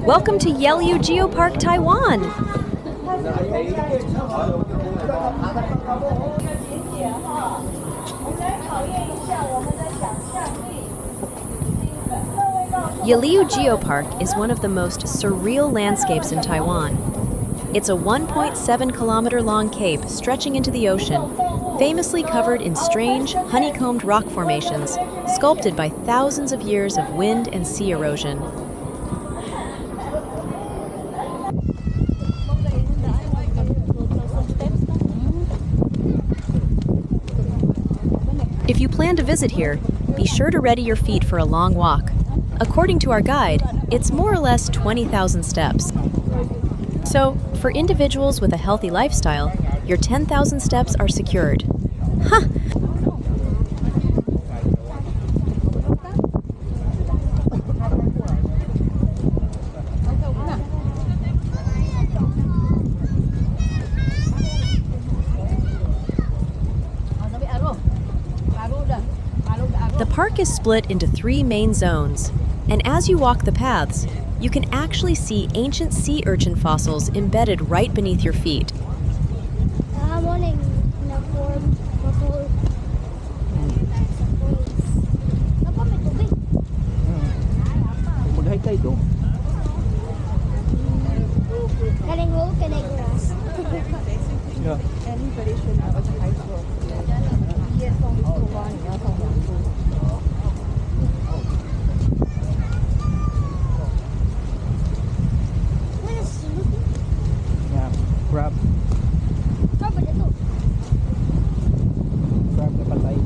Welcome to Yehliu Geopark Taiwan. Yehliu Geopark is one of the most surreal landscapes in Taiwan. It's a 1.7-kilometer long cape stretching into the ocean, famously covered in strange, honeycombed rock formations, sculpted by thousands of years of wind and sea erosion. If you plan to visit here, be sure to ready your feet for a long walk. According to our guide, it's more or less 20,000 steps. So, for individuals with a healthy lifestyle, your 10,000 steps are secured. Huh! The park is split into 3 main zones, and as you walk the paths, you can actually see ancient sea urchin fossils embedded right beneath your feet. Grab the patay.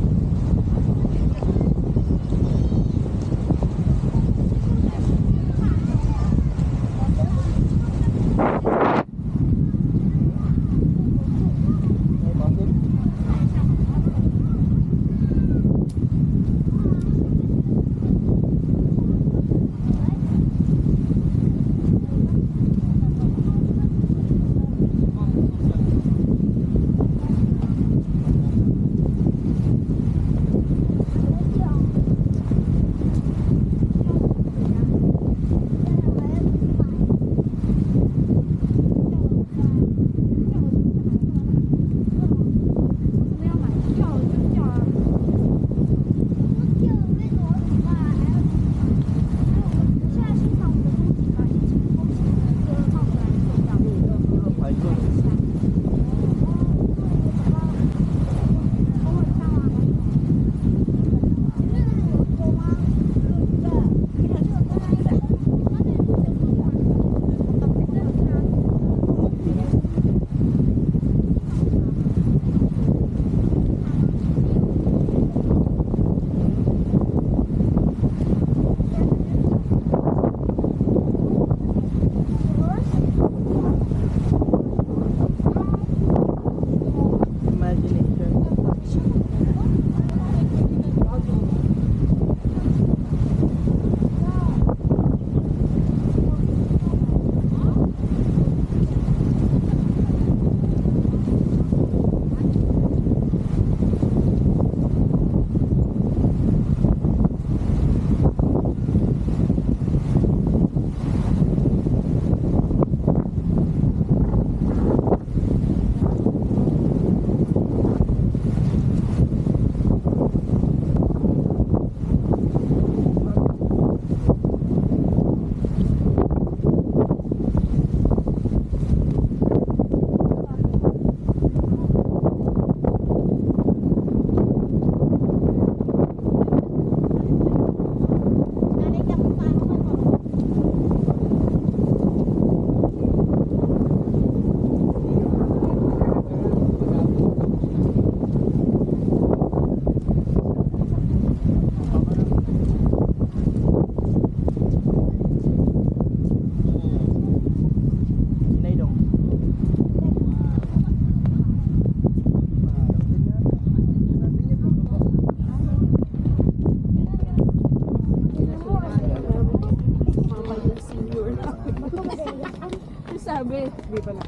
Sabi, hindi pala.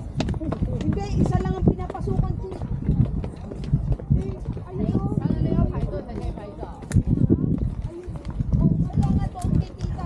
Hindi, isa lang ang pinapasukan ko. Ayun. Ano na yung paito? Ano yung paito? Ayun. Kaya nga doon kay tita.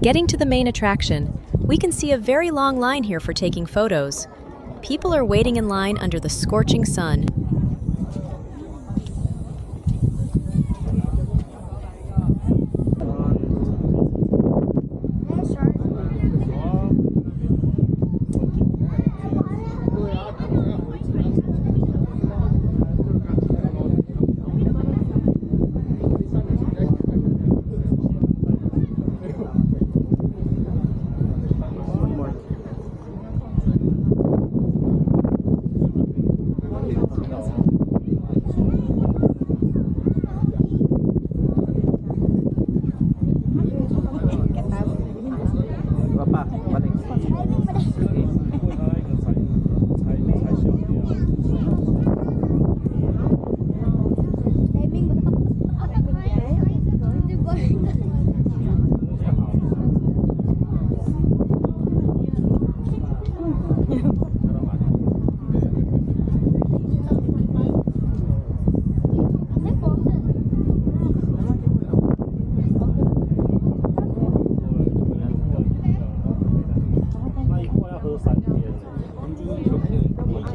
Getting to the main attraction, we can see a very long line here for taking photos. People are waiting in line under the scorching sun.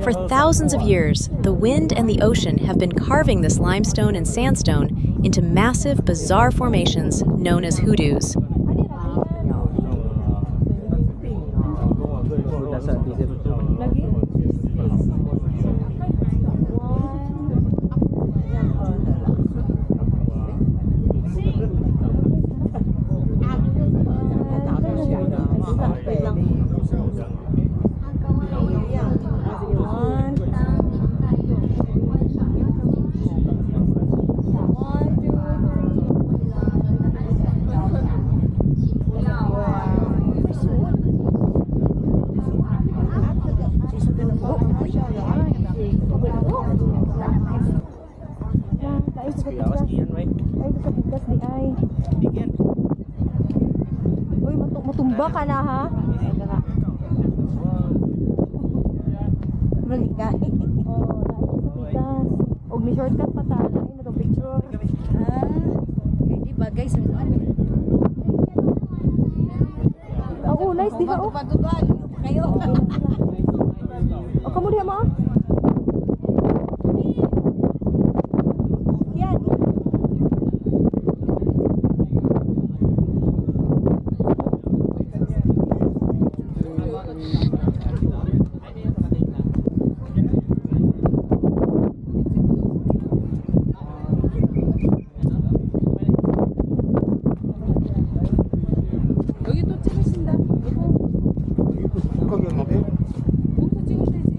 For thousands of years, the wind and the ocean have been carving this limestone and sandstone into massive, bizarre formations known as hoodoos. Uy, matumba ka na ha? Maligay. Og ni shortcut pa ta na ito picture. Kay di ba guys? Oh, nice di ba? Oh, kayo. O kamu diha mo? Yan. 여기 또 찍으신다. 여기서 찍으셔야지.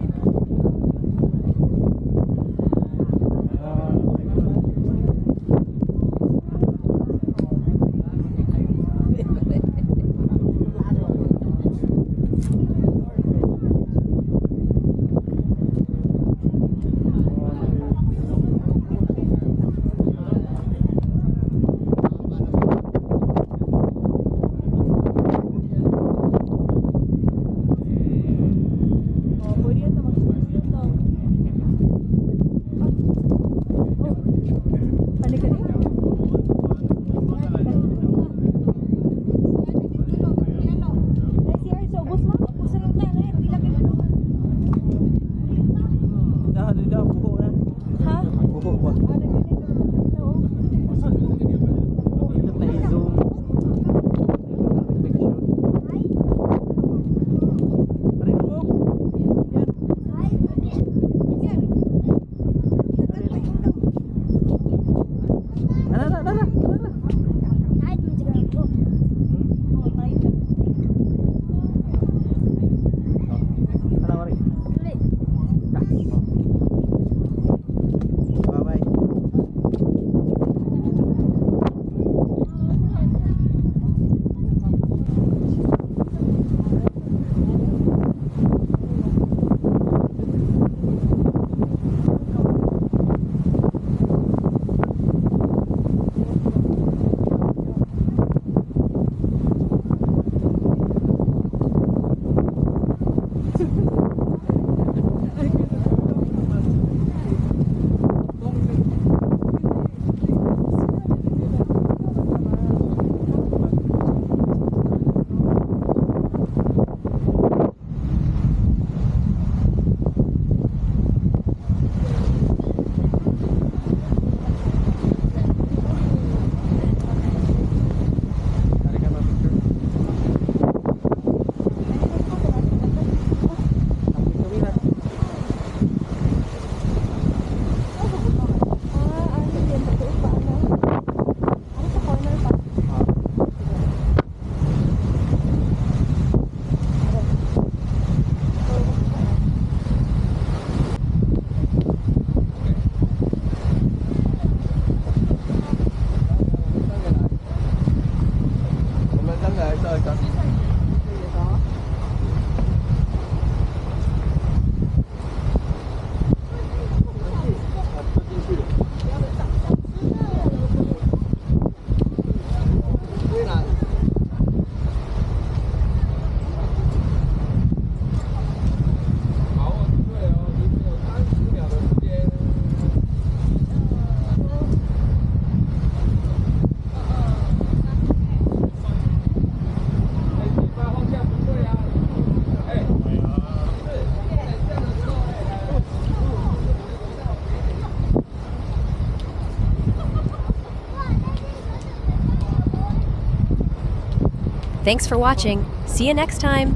Thanks for watching. See you next time.